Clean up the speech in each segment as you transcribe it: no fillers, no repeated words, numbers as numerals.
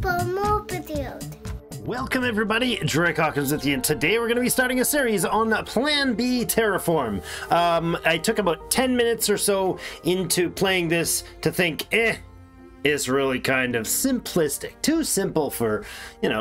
for more videos. Welcome everybody, Drake Hawkins with you, and today we're going to be starting a series on Plan B Terraform. I took about 10 minutes or so into playing this to think, it's really kind of simplistic. Too simple for,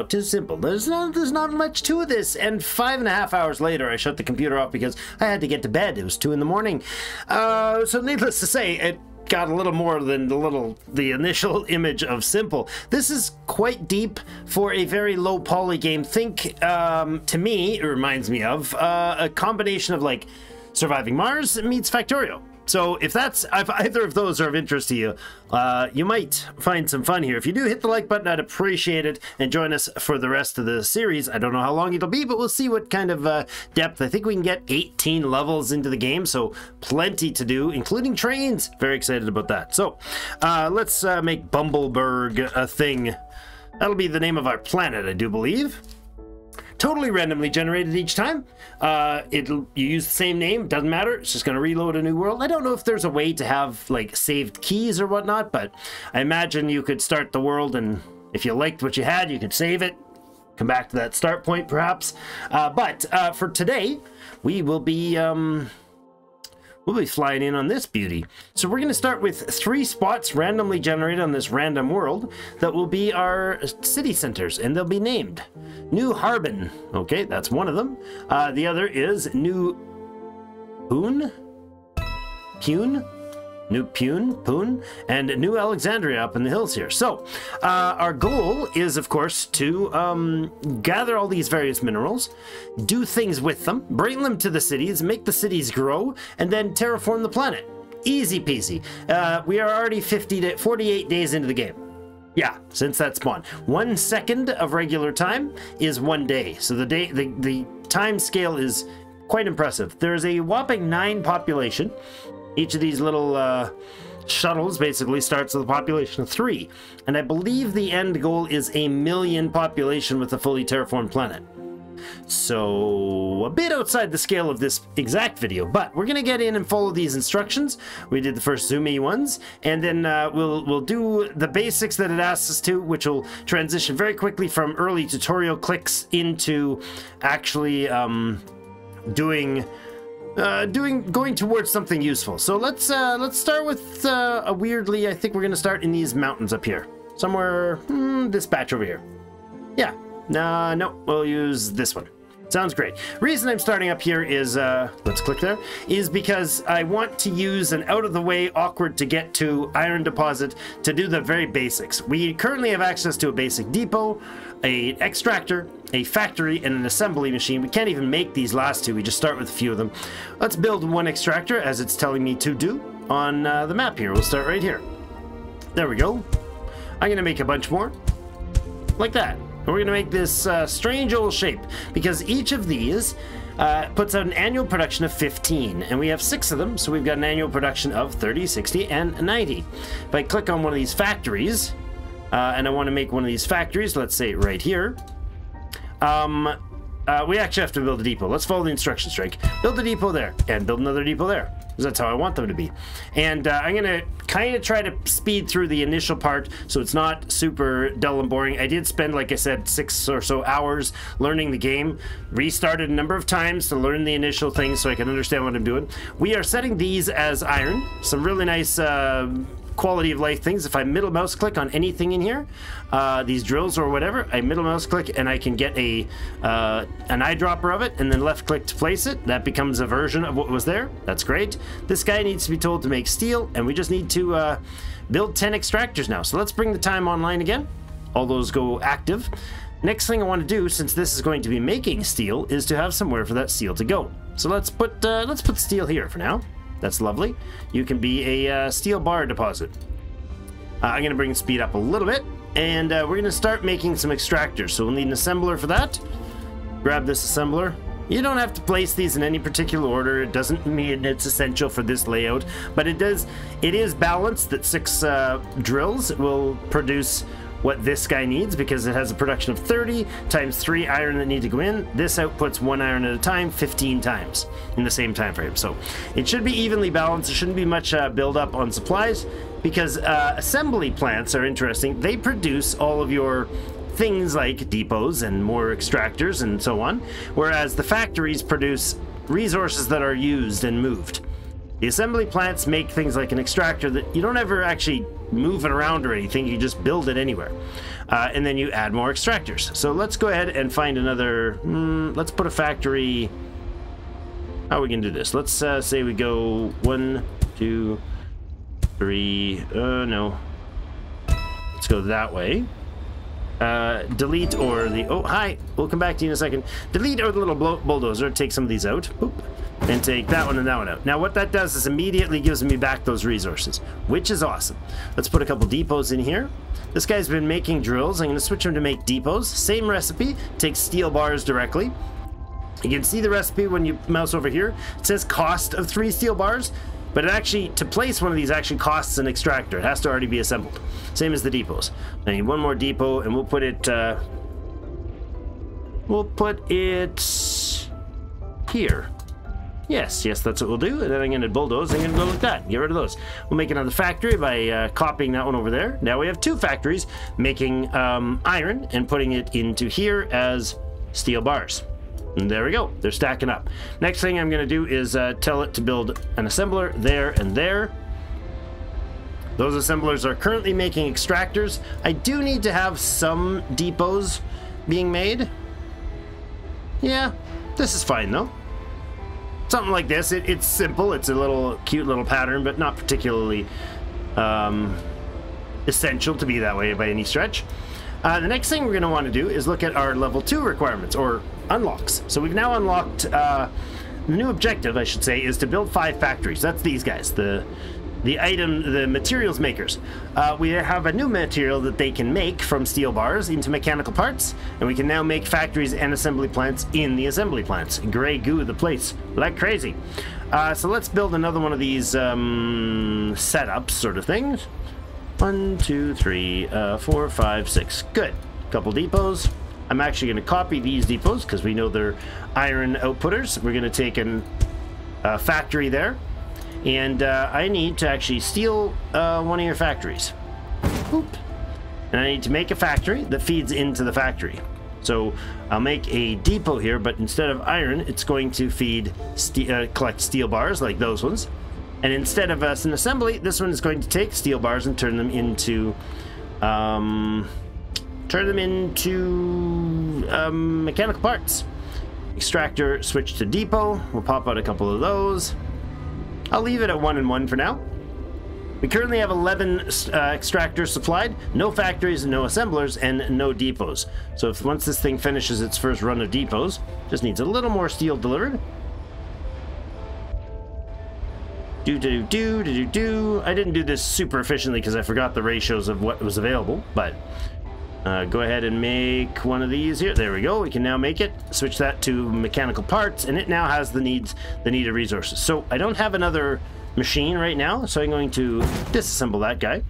too simple. There's not much to this. And 5.5 hours later, I shut the computer off because I had to get to bed. It was 2 in the morning. So needless to say, it got a little more than the initial image of simple. This is quite deep for a very low poly game. Think, to me, it reminds me of a combination of like Surviving Mars meets Factorio. So if either of those are of interest to you, you might find some fun here. If you do, hit the like button, I'd appreciate it, and join us for the rest of the series. I don't know how long it'll be, but we'll see what kind of depth. I think we can get 18 levels into the game, so plenty to do, including trains. Very excited about that. So let's make Bumbleberg a thing. That'll be the name of our planet, I do believe. Totally randomly generated each time. You use the same name, doesn't matter. It's just going to reload a new world. I don't know if there's a way to have like saved keys or whatnot, but I imagine you could start the world, and if you liked what you had, you could save it, come back to that start point perhaps. But for today, we will be we'll be flying in on this beauty. So we're going to start with 3 spots randomly generated on this random world that will be our city centers, and they'll be named New Harbin. Okay, that's one of them. The other is New Pune, and New Alexandria up in the hills here. So our goal is, of course, to gather all these various minerals, do things with them, bring them to the cities, make the cities grow, and then terraform the planet. Easy peasy. We are already 48 days into the game. Yeah, since that spawn. 1 second of regular time is 1 day. So the time scale is quite impressive. There's a whopping 9 population. Each of these little shuttles basically starts with a population of 3. And I believe the end goal is 1 million population with a fully terraformed planet. So a bit outside the scale of this exact video, but we're going to get in and follow these instructions. We did the first zoomy ones, and then we'll do the basics that it asks us to, which will transition very quickly from early tutorial clicks into actually going towards something useful. So let's start with weirdly, I think we're gonna start in these mountains up here somewhere. This patch over here. Yeah, no, we'll use this one. Sounds great. Reason I'm starting up here is let's click there, is because I want to use an out of the way, awkward to get to iron deposit to do the very basics. We currently have access to a basic depot, an extractor, a factory, and an assembly machine. We can't even make these last 2. We just start with a few of them. Let's build 1 extractor as it's telling me to do on the map here. We'll start right here. There we go. I'm gonna make a bunch more like that. And we're gonna make this strange old shape because each of these puts out an annual production of 15, and we have 6 of them, so we've got an annual production of 30, 60, and 90. If I click on one of these factories, and I want to make one of these factories, let's say right here, we actually have to build a depot. Let's follow the instructions, Drake. Build a depot there, and build another depot there, because that's how I want them to be. And I'm gonna kind of try to speed through the initial part so it's not super dull and boring. I did spend, like I said, 6 or so hours learning the game, restarted a number of times to learn the initial things so I can understand what I'm doing. We are setting these as iron, some really nice quality of life things. If I middle mouse click on anything in here, these drills or whatever, I middle mouse click and I can get an eyedropper of it, and then left click to place it. That becomes a version of what was there. That's great. This guy needs to be told to make steel, and we just need to build 10 extractors now. So let's bring the time online again. All those go active. Next thing I want to do, since this is going to be making steel, is to have somewhere for that steel to go. So let's put steel here for now. That's lovely. You can be a steel bar deposit. I'm going to bring the speed up a little bit, and we're going to start making some extractors. So we'll need an assembler for that. Grab this assembler. You don't have to place these in any particular order. It doesn't mean it's essential for this layout, but it is balanced that 6 drills will produce what this guy needs, because it has a production of 30 times 3 iron that need to go in. This outputs 1 iron at a time 15 times in the same time frame. So it should be evenly balanced. There shouldn't be much build up on supplies. because assembly plants are interesting. They produce all of your things like depots and more extractors and so on, whereas the factories produce resources that are used and moved. The assembly plants make things like an extractor that you don't ever actually move it around or anything, you just build it anywhere. And then you add more extractors. So let's go ahead and find another, let's put a factory. How are we gonna do this? Let's say we go 1, 2, 3, no. Let's go that way. Delete or the, oh, hi, we'll come back to you in a second. Delete or the little bulldozer, take some of these out. Boop. And take that one and that one out. Now what that does is immediately gives me back those resources, which is awesome. Let's put a couple depots in here. This guy's been making drills. I'm going to switch him to make depots. Same recipe, take steel bars directly. You can see the recipe when you mouse over here. It says cost of 3 steel bars, but it actually, to place one of these actually costs an extractor. It has to already be assembled. Same as the depots. I need one more depot and we'll put it here. Yes, that's what we'll do. And then I'm going to bulldoze. I'm going to go like that. Get rid of those. We'll make another factory by copying that one over there. Now we have 2 factories making iron and putting it into here as steel bars. And there we go. They're stacking up. Next thing I'm going to do is tell it to build an assembler there and there. Those assemblers are currently making extractors. I do need to have some depots being made. Yeah, this is fine though. Something like this. It's simple. It's a little cute little pattern, but not particularly essential to be that way by any stretch. The next thing we're going to want to do is look at our level 2 requirements, or unlocks. So we've now unlocked, the new objective, I should say, is to build 5 factories. That's these guys, the materials makers. We have a new material that they can make from steel bars into mechanical parts, and we can now make factories and assembly plants in the assembly plants. Gray goo the place like crazy. So let's build another one of these setups sort of things. 1, 2, 3, 4, 5, 6. Good. Couple depots. I'm actually going to copy these depots because we know they're iron outputters. We're going to take a factory there. And I need to actually steal one of your factories. Oop. And I need to make a factory that feeds into the factory. So I'll make a depot here, but instead of iron, it's going to feed collect steel bars like those ones. And instead of an assembly, this one is going to take steel bars and turn them into mechanical parts. Extractor, switch to depot. We'll pop out a couple of those. I'll leave it at 1 and 1 for now. We currently have 11 extractors supplied, no factories, no assemblers, and no depots. So if once this thing finishes its first run of depots, just needs a little more steel delivered. I didn't do this super efficiently because I forgot the ratios of what was available, but go ahead and make one of these here. There we go. We can now make it. Switch that to mechanical parts, and it now has the needed resources. So I don't have another machine right now, so I'm going to disassemble that guy.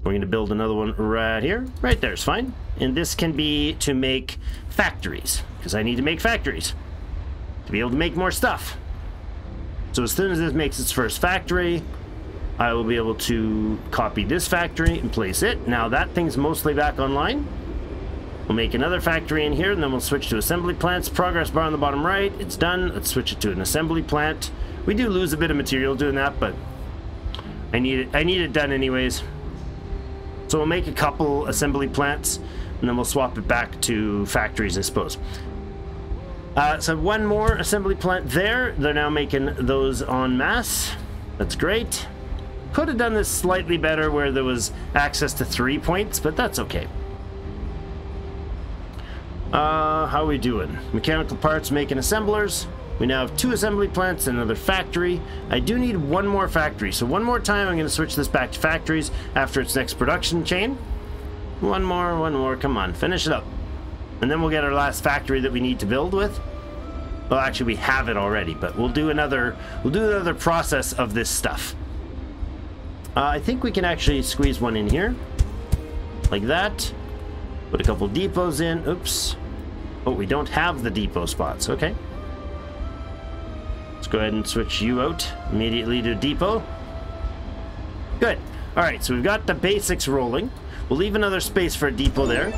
We're going to build another one right here. Right there is fine. And this can be to make factories, because I need to make factories to be able to make more stuff. So as soon as this makes its first factory, I will be able to copy this factory and place it. Now that thing's mostly back online. We'll make another factory in here, and then we'll switch to assembly plants. Progress bar on the bottom right. It's done. Let's switch it to an assembly plant. We do lose a bit of material doing that, but I need it done anyways. So we'll make a couple assembly plants, and then we'll swap it back to factories, I suppose. So one more assembly plant there. They're now making those en masse. That's great. Could have done this slightly better where there was access to 3 points, but that's okay. How are we doing? Mechanical parts making assemblers. We now have 2 assembly plants and another factory. I do need one more factory, so one more time I'm going to switch this back to factories after its next production chain. One more, come on, finish it up. And then we'll get our last factory that we need to build with. Well, actually we have it already, but we'll do another process of this stuff. I think we can actually squeeze one in here. Like that. Put a couple depots in. Oops. Oh, we don't have the depot spots. Okay. Let's go ahead and switch you out immediately to depot. Good. Alright, so we've got the basics rolling. We'll leave another space for a depot there.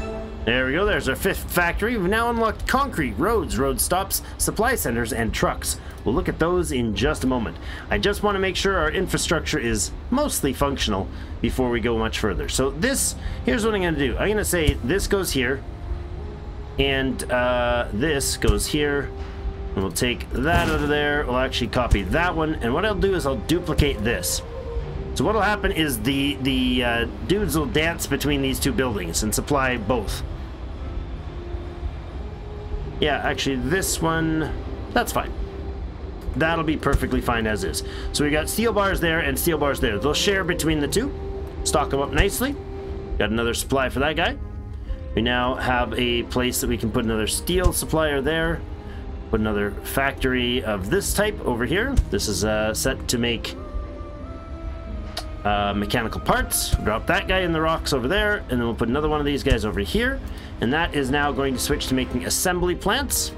There we go, there's our 5th factory. We've now unlocked concrete, roads, road stops, supply centers, and trucks. We'll look at those in just a moment. I just want to make sure our infrastructure is mostly functional before we go much further. So this, here's what I'm going to do. I'm going to say this goes here, and this goes here. And we'll take that out of there. We'll actually copy that one, and what I'll do is I'll duplicate this. So what'll happen is the dudes will dance between these two buildings and supply both. Yeah, actually this one, that's fine. That'll be perfectly fine as is. So we got steel bars there and steel bars there. They'll share between the two. Stock them up nicely. Got another supply for that guy. We now have a place that we can put another steel supplier there. Put another factory of this type over here. This is set to make mechanical parts. Drop that guy in the rocks over there, and then we'll put another one of these guys over here, and that is now going to switch to making assembly plants.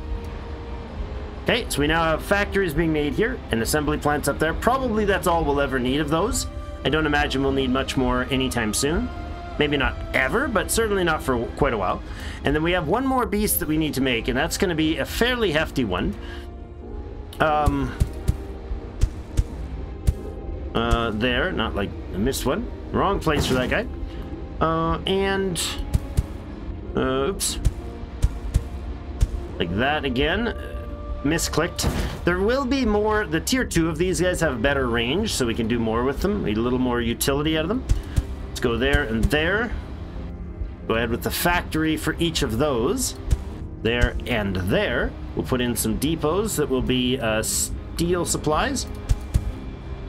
Okay, so we now have factories being made here and assembly plants up there. Probably that's all we'll ever need of those. I don't imagine we'll need much more anytime soon. Maybe not ever, but certainly not for quite a while. And then we have one more beast that we need to make, and that's going to be a fairly hefty one. There, not like I missed one. Wrong place for that guy. Oops. Like that again. Misclicked. There will be more. The tier 2 of these guys have better range, so we can do more with them. Need a little more utility out of them. Let's go there and there. Go ahead with the factory for each of those. There and there. We'll put in some depots that will be steel supplies.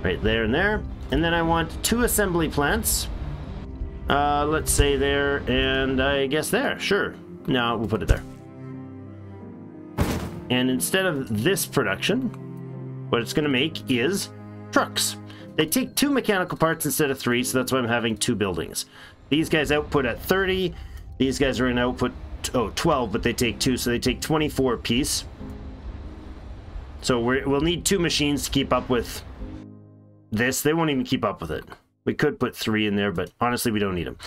Right there and there. And then I want 2 assembly plants. Let's say there and I guess there. Sure. No, we'll put it there. And instead of this production, what it's going to make is trucks. They take 2 mechanical parts instead of 3, so that's why I'm having 2 buildings. These guys output at 30. These guys are in output 12, but they take 2, so they take 24 apiece. So we'll need 2 machines to keep up with this. They won't even keep up with it. We could put 3 in there, but honestly, we don't need them.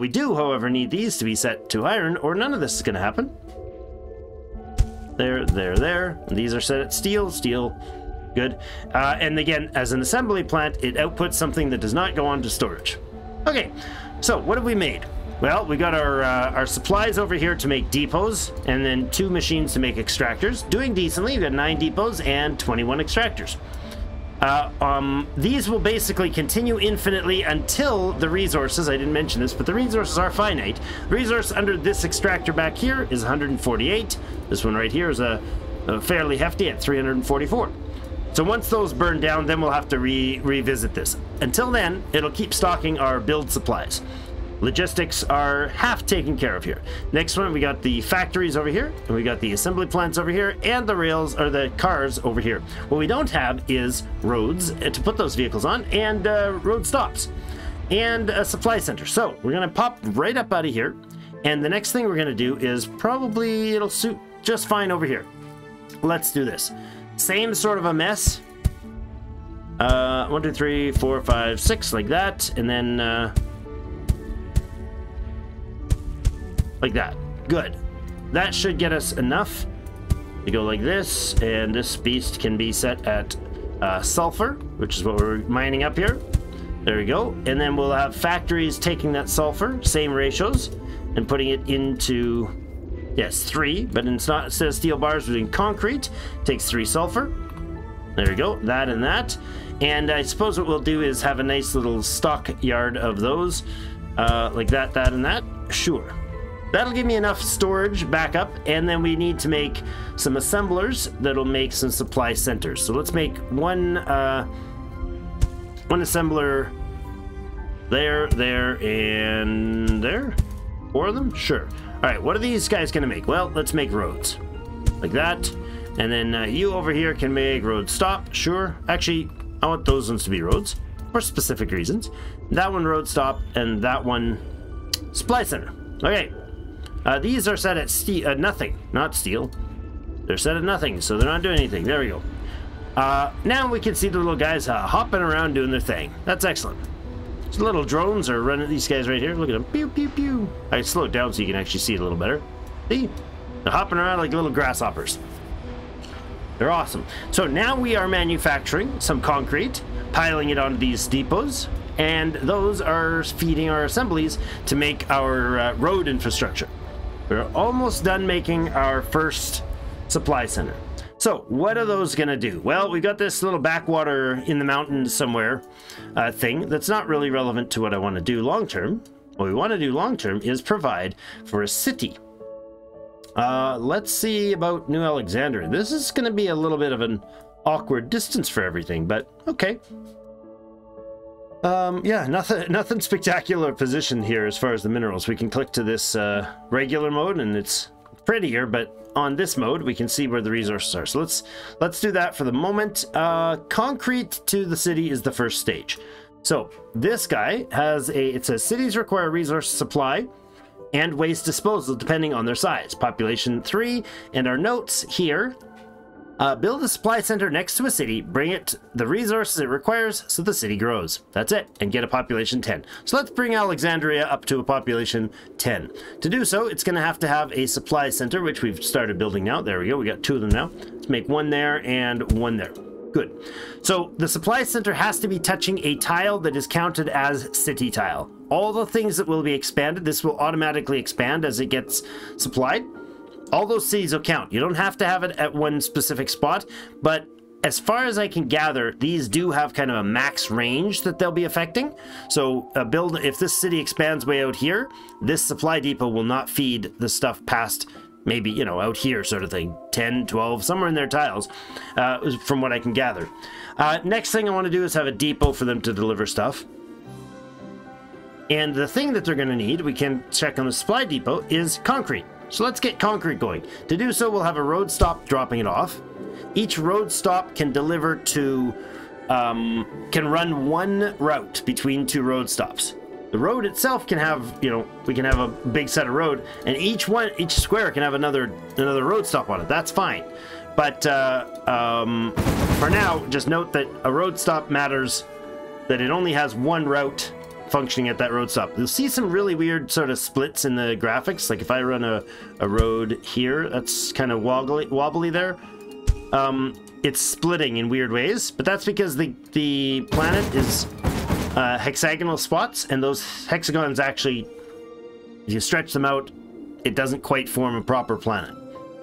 We do, however, need these to be set to iron, or none of this is going to happen. There, there, there. And these are set at steel, steel. Good. And again, as an assembly plant, it outputs something that does not go on to storage. Okay, so what have we made? Well, we got our supplies over here to make depots, and then 2 machines to make extractors. Doing decently. We've got 9 depots and 21 extractors. These will basically continue infinitely until the resources, I didn't mention this, but the resources are finite. The resource under this extractor back here is 148. This one right here is a fairly hefty at 344. So once those burn down, then we'll have to revisit this. Until then, it'll keep stocking our build supplies. Logistics are half taken care of here. Next one, we got the factories over here, and we got the assembly plants over here, and the rails, or the cars over here. What we don't have is roads to put those vehicles on, and road stops, and a supply center. So we're gonna pop right up out of here, and the next thing we're gonna do is probably, it'll suit just fine over here. Let's do this. Same sort of a mess. 1, 2, 3, 4, 5, 6, like that, and then like that. Good. That should get us enough to go like this, and this beast can be set at sulfur, which is what we're mining up here. There we go. And then we'll have factories taking that sulfur, same ratios, and putting it into, yes, 3, but instead of steel bars, we're doing concrete. Takes 3 sulfur. There we go. That and that. And I suppose what we'll do is have a nice little stock yard of those, like that, that, and that. Sure. That'll give me enough storage backup, and then we need to make some assemblers that'll make some supply centers. So let's make one assembler there, there, and there. 4 of them? Sure. All right, what are these guys gonna make? Well, let's make roads. Like that. And then you over here can make road stop. Sure. Actually, I want those ones to be roads for specific reasons. That one road stop, and that one supply center. Okay. These are set at nothing, not steel. They're set at nothing, so they're not doing anything. There we go. Now we can see the little guys hopping around doing their thing. That's excellent. These little drones are running these guys right here. Look at them. Pew, pew, pew. I slow it down so you can actually see it a little better. See? They're hopping around like little grasshoppers. They're awesome. So now we are manufacturing some concrete, piling it onto these depots, and those are feeding our assemblies to make our road infrastructure. We're almost done making our first supply center. So what are those gonna do? Well, we've got this little backwater in the mountains somewhere thing that's not really relevant to what I want to do long term. What we want to do long term is provide for a city. Let's see about New Alexandria. This is going to be a little bit of an awkward distance for everything, but okay. Yeah, nothing spectacular position here as far as the minerals. We can click to this regular mode and it's prettier, but on this mode we can see where the resources are. So let's do that for the moment. Concrete to the city is the first stage. So this guy has it says cities require resource supply and waste disposal depending on their size. Population 3, and our notes here. Build a supply center next to a city, bring it the resources it requires so the city grows. That's it, and get a population 10. So let's bring Alexandria up to a population 10. To do so, it's going to have a supply center, which we've started building now. There we go, we got 2 of them now. Let's make 1 there and 1 there. Good. So the supply center has to be touching a tile that is counted as city tile. All the things that will be expanded, this will automatically expand as it gets supplied. All those cities will count. You don't have to have it at one specific spot, but as far as I can gather, these do have kind of a max range that they'll be affecting. So if this city expands way out here, this supply depot will not feed the stuff past maybe, you know, out here sort of thing. 10, 12, somewhere in their tiles, from what I can gather. Next thing I want to do is have a depot for them to deliver stuff. And the thing that they're going to need, we can check on the supply depot, is concrete. So let's get concrete going. To do so, we'll have a road stop dropping it off. Each road stop can deliver to, can run 1 route between 2 road stops. The road itself can have, you know, we can have a big set of road, and each square can have another road stop on it. That's fine. But for now, just note that a road stop matters, that it only has 1 route functioning at that road stop. You'll see some really weird sort of splits in the graphics. Like if I run a road here, that's kind of wobbly there. It's splitting in weird ways, but that's because the planet is hexagonal spots, and those hexagons actually, if you stretch them out, it doesn't quite form a proper planet.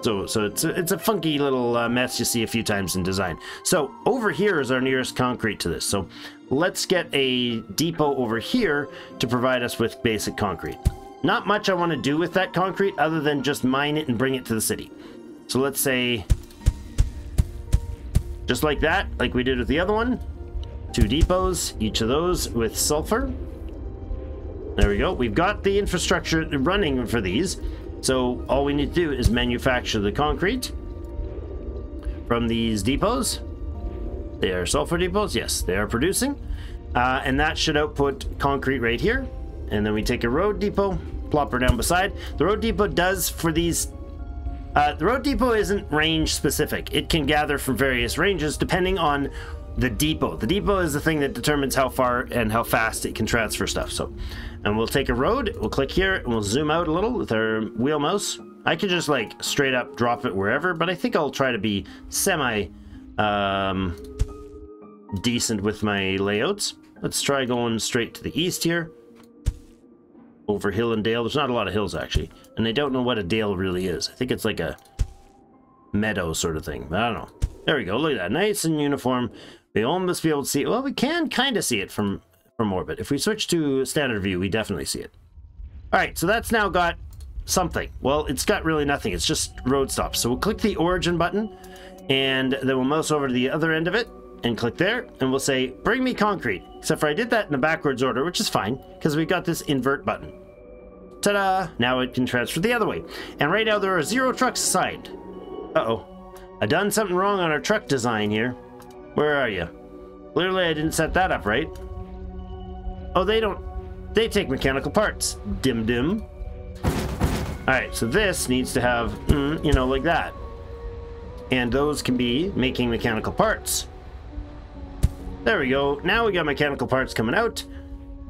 So it's a funky little mess you see a few times in design. So over here is our nearest concrete to this. So let's get a depot over here to provide us with basic concrete. Not much I want to do with that concrete other than just mine it and bring it to the city. So let's say, just like that, like we did with the other one, 2 depots, each of those with sulfur. There we go. We've got the infrastructure running for these. So all we need to do is manufacture the concrete from these depots. They are sulfur depots. Yes, they are producing. And that should output concrete right here. And then we take a road depot, plop her down beside. The road depot does for these... the road depot isn't range specific. It can gather from various ranges depending on the depot. The depot is the thing that determines how far and how fast it can transfer stuff. So, and we'll take a road, we'll click here, and we'll zoom out a little with our wheel mouse. I could just like straight up drop it wherever, but I think I'll try to be semi decent with my layouts. Let's try going straight to the east here. Over hill and dale. There's not a lot of hills actually, and I don't know what a dale really is. I think it's like a meadow sort of thing. I don't know. There we go. Look at that. Nice and uniform. We almost be able to see it. Well, we can kind of see it from orbit. If we switch to standard view, we definitely see it. All right, so that's now got something. Well, it's got really nothing. It's just road stops. So we'll click the origin button, and then we'll mouse over to the other end of it and click there, and we'll say, bring me concrete. Except for I did that in the backwards order, which is fine, because we got this invert button. Ta-da! Now it can transfer the other way. And right now there are 0 trucks assigned. Uh-oh. I done something wrong on our truck design here. Where are you? Clearly I didn't set that up right. Oh, they take mechanical parts. Dim. Alright, so this needs to have, you know, like that. And those can be making mechanical parts. There we go. Now we got mechanical parts coming out.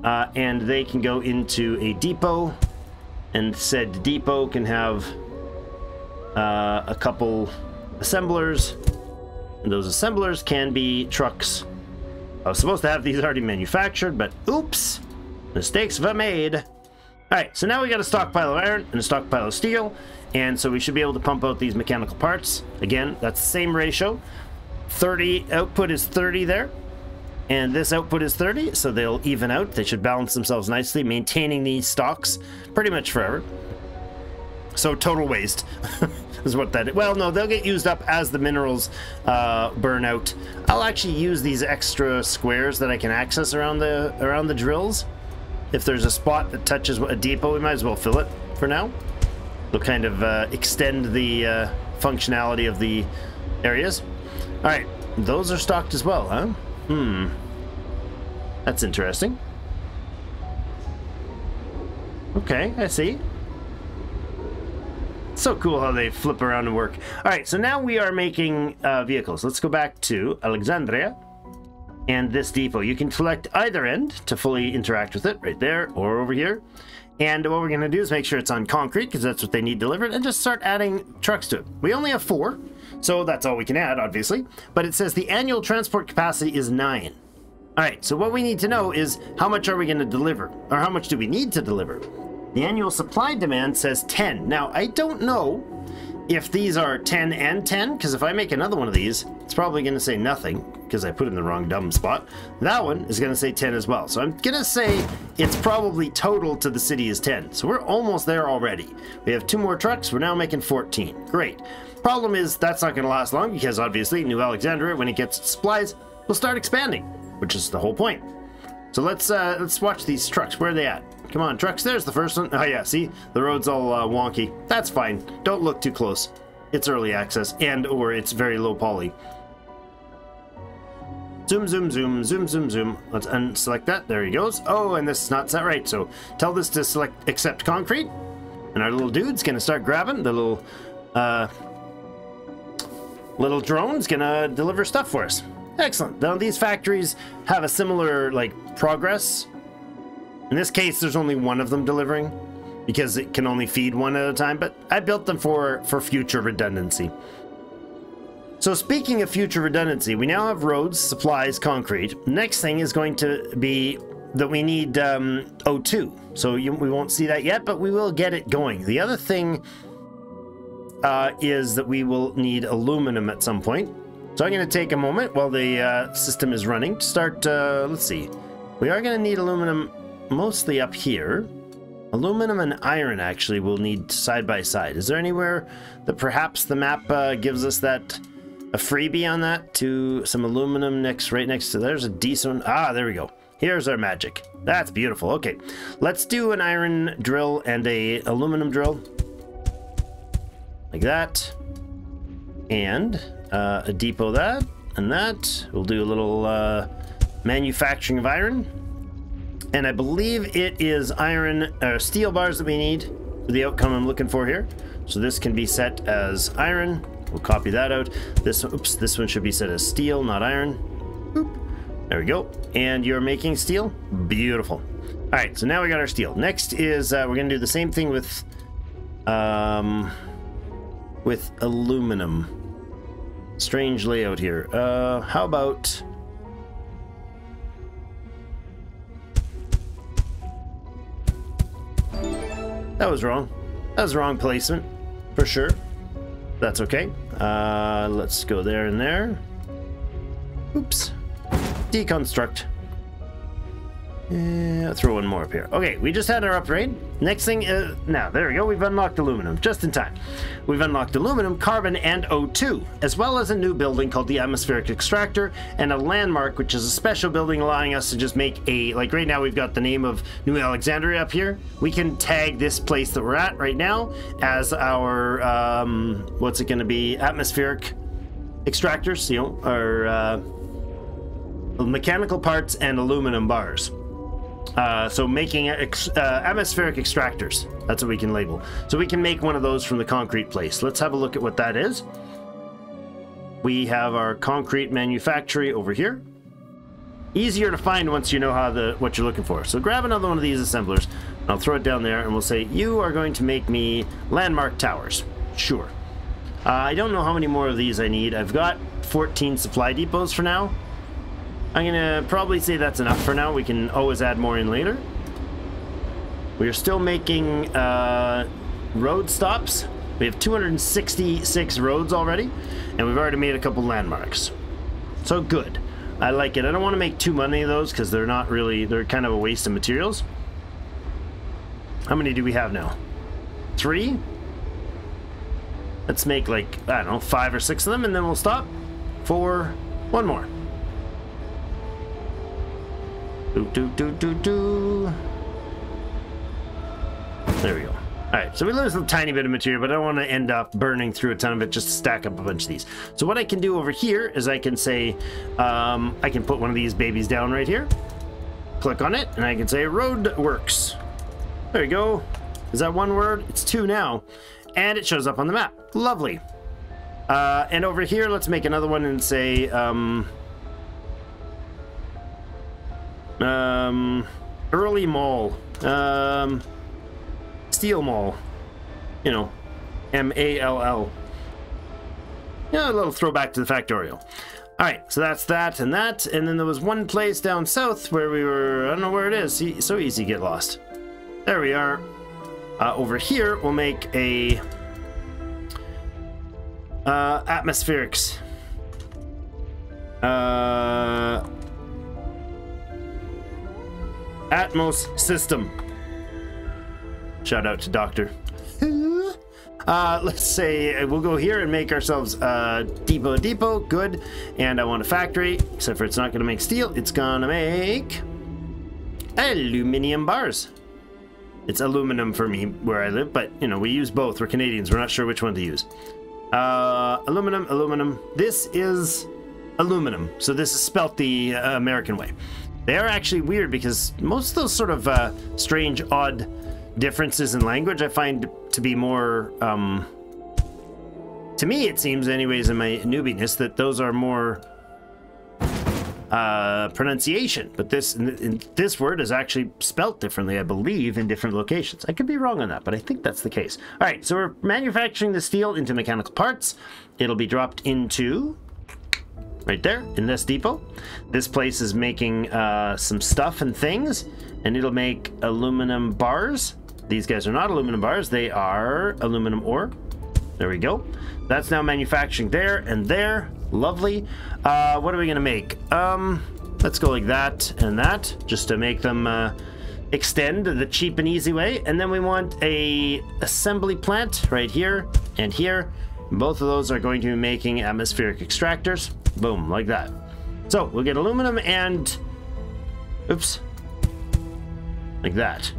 and they can go into a depot, and said depot can have a couple assemblers, and those assemblers can be trucks. I was supposed to have these already manufactured, but oops, mistakes were made. All right, so now we got a stockpile of iron and a stockpile of steel, and so we should be able to pump out these mechanical parts. Again, that's the same ratio. 30 output is 30 there, and this output is 30, so they'll even out. They should balance themselves nicely, maintaining these stocks pretty much forever. So total waste is what that is. Well, no, they'll get used up as the minerals burn out. I'll actually use these extra squares that I can access around the drills. If there's a spot that touches a depot, we might as well fill it for now. They'll kind of extend the functionality of the areas. All right, those are stocked as well, huh? That's interesting. Okay, I see. So cool how they flip around and work. All right, so now we are making vehicles. Let's go back to Alexandria and this depot. You can select either end to fully interact with it, right there or over here. And what we're going to do is make sure it's on concrete, because that's what they need delivered, and just start adding trucks to it. We only have 4, so that's all we can add, obviously. But it says the annual transport capacity is 9. All right, so what we need to know is how much are we going to deliver, or how much do we need to deliver? The annual supply demand says 10. Now, I don't know if these are 10 and 10, because if I make another one of these, it's probably going to say nothing, because I put it in the wrong dumb spot. That one is going to say 10 as well. So I'm going to say it's probably total to the city is 10. So we're almost there already. We have 2 more trucks. We're now making 14. Great. Problem is that's not going to last long, because obviously New Alexandria, when it gets its supplies, will start expanding, which is the whole point. So let's watch these trucks. Where are they at? Come on, trucks. There's the first one. Oh yeah, see? The road's all wonky. That's fine. Don't look too close. It's early access, and or it's very low poly. Zoom, zoom, zoom, zoom, zoom, zoom. Let's unselect that. There he goes. Oh, and this is not set right. So tell this to select accept concrete. And our little dude's gonna start grabbing. The little drone's gonna deliver stuff for us. Excellent. Now these factories have a similar progress. In this case, there's only one of them delivering because it can only feed one at a time, but I built them for future redundancy. So speaking of future redundancy, we now have roads, supplies, concrete. Next thing is going to be that we need O2. So we won't see that yet, but we will get it going. The other thing is that we will need aluminum at some point. So I'm going to take a moment while the system is running to start, let's see. We are going to need aluminum mostly up here. Aluminum and iron actually we'll need side by side. Is there anywhere that perhaps the map gives us that a freebie on that to some aluminum right next to there's a decent there we go. Here's our magic. That's beautiful. Okay, let's do an iron drill and a aluminum drill like that, and a depot that and that. We'll do a little manufacturing of iron. And I believe it is iron steel bars that we need for the outcome I'm looking for here. So this can be set as iron. We'll copy that out. This one should be set as steel, not iron. Boop. There we go. And you're making steel? Beautiful. All right, so now we got our steel. Next is we're going to do the same thing with aluminum. Strange layout here. How about... That was wrong. That was wrong placement, for sure. That's okay. Let's go there and there. Oops. Deconstruct. Throw one more up here. Okay, we just had our upgrade. Next thing is... Now, there we go. We've unlocked aluminum, just in time. We've unlocked aluminum, carbon, and O2, as well as a new building called the atmospheric extractor, and a landmark, which is a special building allowing us to just make a... Like, right now, we've got the name of New Alexandria up here. We can tag this place that we're at right now as our... what's it going to be? Atmospheric extractors, you know, our... mechanical parts and aluminum bars. So making atmospheric extractors, that's what we can label. So we can make one of those from the concrete place. Let's have a look at what that is. We have our concrete manufactory over here. easier to find once you know how what you're looking for. So grab another one of these assemblers, and I'll throw it down there, and we'll say, you are going to make me landmark towers. Sure. I don't know how many more of these I need. I've got 14 supply depots for now. I'm gonna probably say that's enough for now. We can always add more in later. We are still making road stops. We have 266 roads already, and we've already made a couple landmarks. So good. I like it. I don't want to make too many of those because they're not really, they're kind of a waste of materials. How many do we have now? 3? Let's make like, I don't know, 5 or 6 of them, and then we'll stop for one more. There we go. Alright, so we lose a tiny bit of material, but I don't want to end up burning through a ton of it just to stack up a bunch of these. So what I can do over here is I can say, I can put one of these babies down right here. Click on it, and I can say road works. There we go. Is that one word? It's 2 now. And it shows up on the map. Lovely. And over here, let's make another one and say, early mall. Steel mall. You know, M-A-L-L. Yeah, a little throwback to the Factorial. Alright, so that's that, and then there was one place down south where we were, I don't know where it is, see, so easy to get lost. There we are. Over here, we'll make a atmospherics. Atmos system. Shout out to Doctor. Let's say we'll go here and make ourselves depot. Good. And I want a factory, except for it's not going to make steel. It's going to make aluminum bars. It's aluminum for me where I live, but you know, we use both. We're Canadians. We're not sure which one to use. Aluminum. This is aluminum. So this is spelt the American way. They are actually weird because most of those sort of strange, odd differences in language I find to be more, to me it seems anyways in my newbiness that those are more pronunciation, but this word is actually spelt differently, I believe, in different locations. I could be wrong on that, but I think that's the case. All right, so we're manufacturing the steel into mechanical parts. It'll be dropped into right there in this depot. This place is making some stuff and things, and it'll make aluminum bars. These guys are not aluminum bars, they are aluminum ore. There we go. That's now manufacturing there and there. Lovely. What are we gonna make? Let's go like that and that, just to make them extend the cheap and easy way. And then we want a assembly plant right here and here. Both of those are going to be making atmospheric extractors. Boom, like that. So we'll get aluminum and, oops, like that.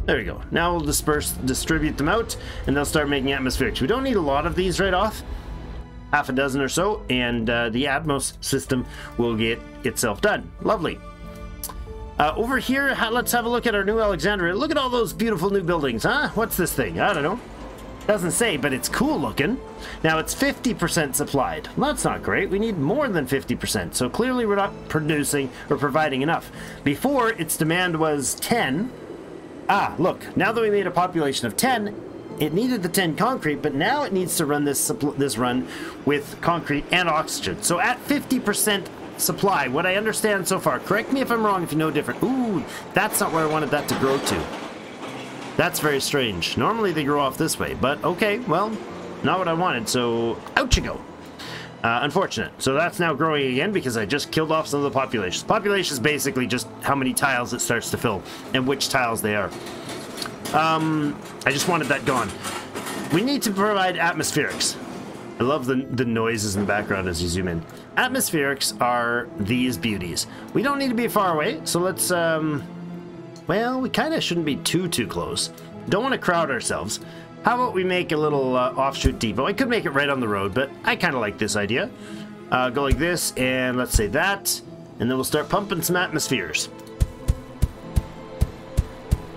There we go. Now we'll distribute them out, and they'll start making atmospherics. We don't need a lot of these right off. Half a dozen or so, and the Atmos system will get itself done. Lovely. Over here, let's have a look at our new Alexandria. Look at all those beautiful new buildings, huh? What's this thing? I don't know. Doesn't say, but it's cool looking. Now it's 50% supplied. Well, that's not great. We need more than 50%. So clearly we're not producing or providing enough. Before, its demand was 10. Ah, look. Now that we made a population of 10, it needed the 10 concrete, but now it needs to run this run with concrete and oxygen. So at 50% supply, what I understand so far, correct me if I'm wrong if you know different. Ooh, that's not where I wanted that to grow to. That's very strange. Normally they grow off this way, but okay, well, not what I wanted, so out you go. Unfortunate. So that's now growing again because I just killed off some of the population. Population is basically just how many tiles it starts to fill and which tiles they are. I just wanted that gone. We need to provide atmospherics. I love the noises in the background as you zoom in. Atmospherics are these beauties. We don't need to be far away, so let's, well, we kind of shouldn't be too close. Don't want to crowd ourselves. How about we make a little offshoot depot? I could make it right on the road, but I kind of like this idea. Go like this, and let's say that, and then we'll start pumping some atmospheres.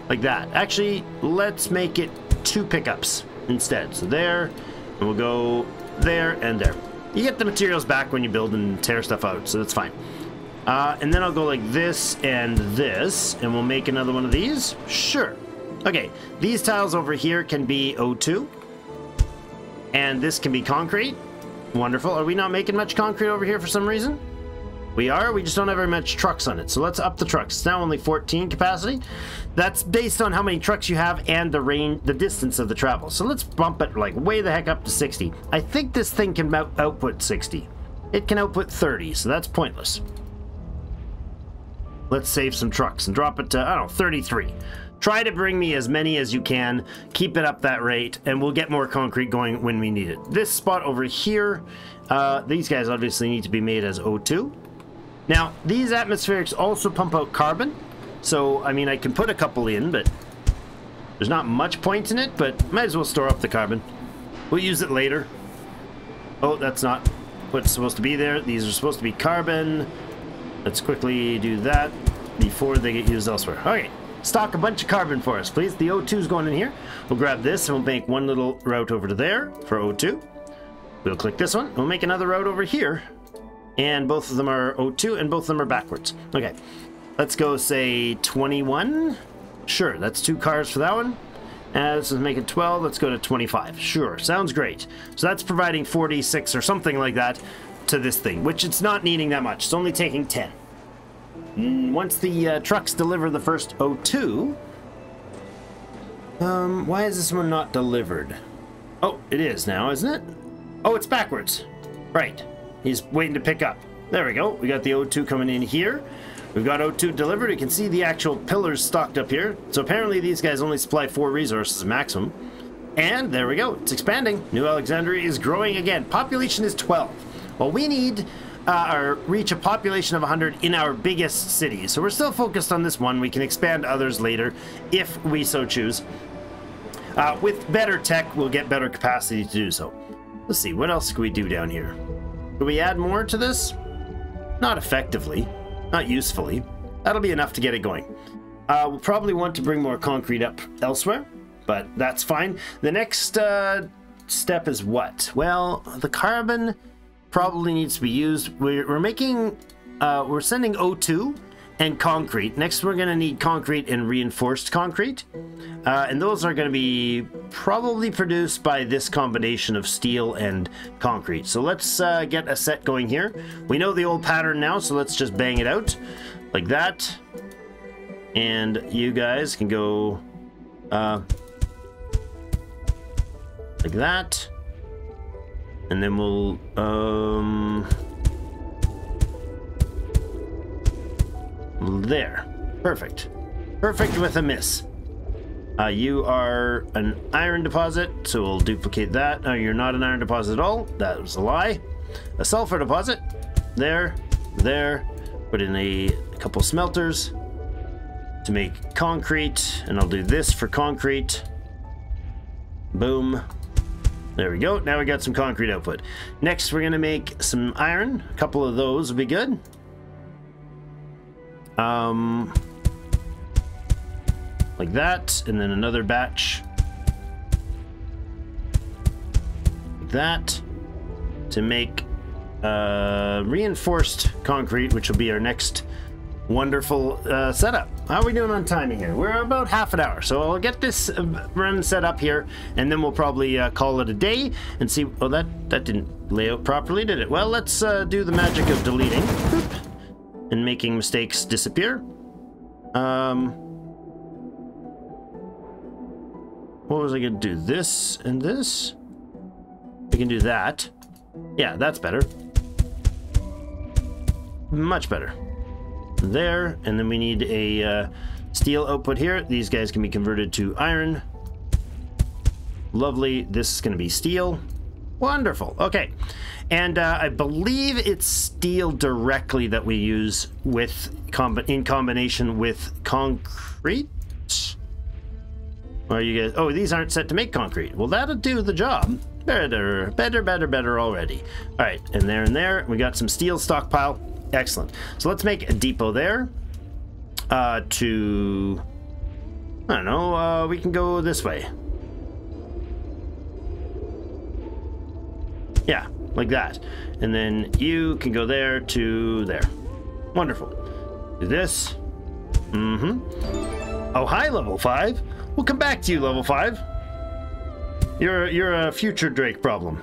Like that. Actually, let's make it 2 pickups instead. So there, and we'll go there and there. You get the materials back when you build and tear stuff out, so that's fine. And then I'll go like this, and we'll make another one of these. Sure. Okay, these tiles over here can be O2. And this can be concrete. Wonderful. Are we not making much concrete over here for some reason? We are. We just don't have very much trucks on it. So let's up the trucks. It's now only 14 capacity. That's based on how many trucks you have and the range, the distance of the travel. So let's bump it like way the heck up to 60. I think this thing can output 60. It can output 30, so that's pointless. Let's save some trucks and drop it to, I don't know, 33. Try to bring me as many as you can. Keep it up that rate, and we'll get more concrete going when we need it. This spot over here, these guys obviously need to be made as O2. Now, these atmospherics also pump out carbon. So, I mean, I can put a couple in, but there's not much point in it, but might as well store up the carbon. We'll use it later. Oh, that's not what's supposed to be there. These are supposed to be carbon. Let's quickly do that before they get used elsewhere. Okay, stock a bunch of carbon for us, please. The O2 is going in here. We'll grab this and we'll make one little route over to there for O2. We'll click this one. We'll make another route over here. And both of them are O2 and both of them are backwards. Okay, let's go say 21. Sure, that's 2 cars for that one. And this is making 12. Let's go to 25. Sure, sounds great. So that's providing 46 or something like that to this thing, which it's not needing that much. It's only taking 10. Once the trucks deliver the first O2, why is this one not delivered? Oh, it is now, isn't it? Oh, it's backwards. Right. He's waiting to pick up. There we go. We got the O2 coming in here. We've got O2 delivered. You can see the actual pillars stocked up here. So apparently these guys only supply 4 resources maximum. And there we go. It's expanding. New Alexandria is growing again. Population is 12. Well, we need reach a population of 100 in our biggest city. So we're still focused on this one. We can expand others later if we so choose. With better tech, we'll get better capacity to do so. Let's see. What else can we do down here? Do we add more to this? Not effectively. Not usefully. That'll be enough to get it going. We'll probably want to bring more concrete up elsewhere, but that's fine. The next step is what? Well, the carbon probably needs to be used. We're sending O2 and concrete. Next, we're going to need concrete and reinforced concrete. And those are going to be probably produced by this combination of steel and concrete. So let's get a set going here. We know the old pattern now, so let's just bang it out like that. And you guys can go like that. And then we'll there. Perfect. Perfect with a miss. You are an iron deposit, so we'll duplicate that. You're not an iron deposit at all. That was a lie. A sulfur deposit. There. There. Put in a couple smelters to make concrete. And I'll do this for concrete. Boom. There we go. Now we got some concrete output. Next, we're going to make some iron. A couple of those will be good. Like that, and then another batch like that to make reinforced concrete, which will be our next wonderful setup. How are we doing on timing here? We're about half an hour, so I'll get this run set up here, and then we'll probably call it a day and see. Oh, that didn't lay out properly, did it? Well, let's do the magic of deleting and making mistakes disappear. What was I gonna do? This and this? We can do that. Yeah, that's better. Much better. There, and then we need a steel output here. These guys can be converted to iron. Lovely. This is gonna be steel. Wonderful. Okay. And I believe it's steel directly that we use with in combination with concrete. Are you guys? Oh, these aren't set to make concrete. Well, that'll do the job. Better, better, better, better already. All right, and there. We got some steel stockpile. Excellent. So let's make a depot there. I don't know. We can go this way. Yeah, like that. And then you can go there to there. Wonderful. Do this. Oh, hi, level 5. We'll come back to you, level 5. You're a future Drake problem.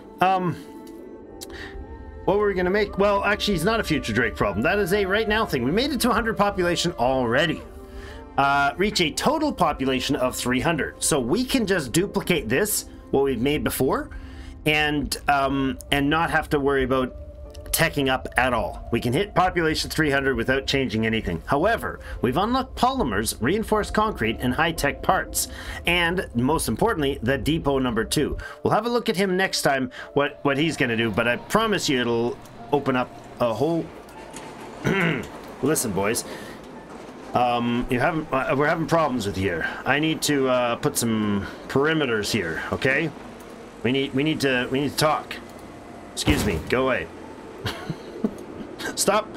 What were we gonna make? Well, actually, it's not a future Drake problem. That is a right now thing. We made it to 100 population already. Reach a total population of 300. So we can just duplicate this, what we've made before, and not have to worry about teching up at all. We can hit population 300 without changing anything. However, we've unlocked polymers, reinforced concrete, and high-tech parts. And most importantly, the depot number 2. We'll have a look at him next time, what he's gonna do, but I promise you it'll open up a whole... Listen, boys. We're having problems with here. I need to put some perimeters here, okay? We need to talk. Excuse me, go away. Stop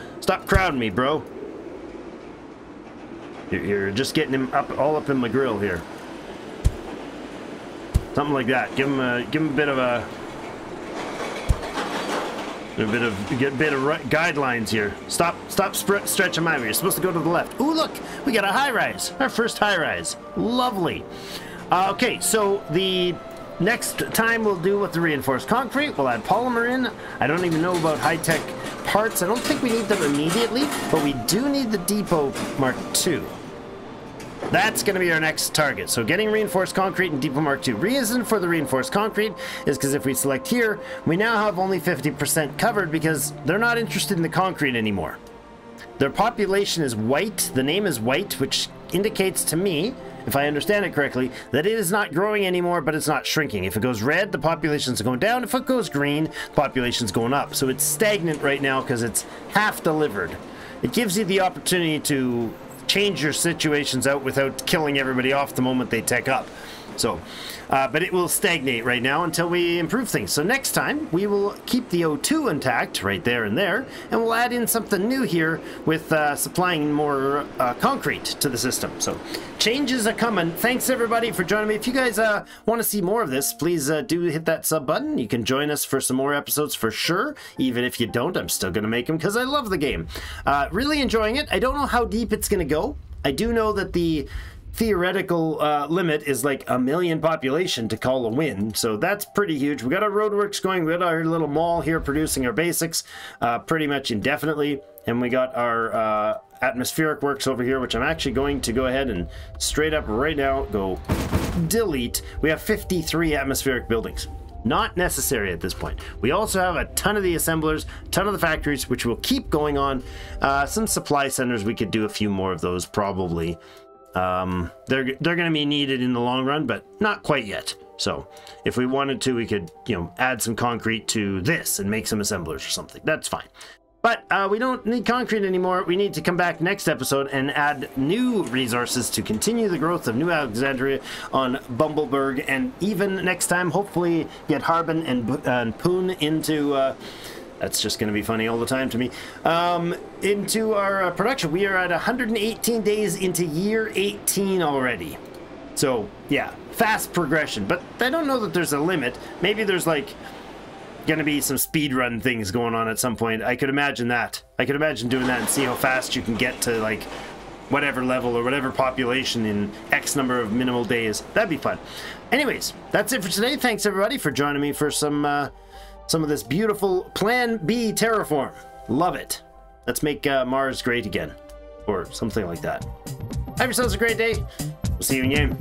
crowding me, bro. You're just getting him all up in my grill here. Something like that. Give him a bit of guidelines here. Stop stretching my way. You're supposed to go to the left. Ooh, look, we got a high rise. Our first high rise. Lovely. Okay, so the next time we'll do with the reinforced concrete. We'll add polymer in. I don't even know about high-tech parts. I don't think we need them immediately, but we do need the depot Mark II. That's going to be our next target. So getting reinforced concrete and depot Mark II. Reason for the reinforced concrete is because if we select here, we now have only 50% covered because they're not interested in the concrete anymore. Their population is white. The name is white, which indicates to me, if I understand it correctly, that it is not growing anymore, but it's not shrinking. If it goes red, the population's going down. If it goes green, the population's going up. So it's stagnant right now because it's half delivered. It gives you the opportunity to change your situations out without killing everybody off the moment they tech up. So, but it will stagnate right now until we improve things. So next time, we will keep the O2 intact right there and there, and we'll add in something new here with supplying more concrete to the system. So changes are coming. Thanks everybody for joining me. If you guys want to see more of this, please do hit that sub button. You can join us for some more episodes for sure. Even if you don't, I'm still going to make them because I love the game. Really enjoying it. I don't know how deep it's going to go. I do know that the theoretical limit is like 1 million population to call a win, so that's pretty huge. We got our roadworks going, we got our little mall here producing our basics pretty much indefinitely, and we got our atmospheric works over here, which I'm actually going to go ahead and straight up right now go delete. We have 53 atmospheric buildings. Not necessary at this point. We also have a ton of the assemblers, a ton of the factories, which will keep going on. Some supply centers, we could do a few more of those probably. They're going to be needed in the long run, but not quite yet. So if we wanted to, we could, add some concrete to this and make some assemblers or something. That's fine. But we don't need concrete anymore. We need to come back next episode and add new resources to continue the growth of New Alexandria on Bumbleberg, and even next time, hopefully get Harbin and Poon into... that's just going to be funny all the time to me. Into our production. We are at 118 days into year 18 already. So, yeah, fast progression. But I don't know that there's a limit. Maybe there's, like, going to be some speedrun things going on at some point. I could imagine that. I could imagine doing that and see how fast you can get to, like, whatever level or whatever population in X number of minimal days. That'd be fun. Anyways, that's it for today. Thanks, everybody, for joining me for some of this beautiful Plan B terraform. Love it. Let's make Mars great again. Or something like that. Have yourselves a great day. We'll see you in game.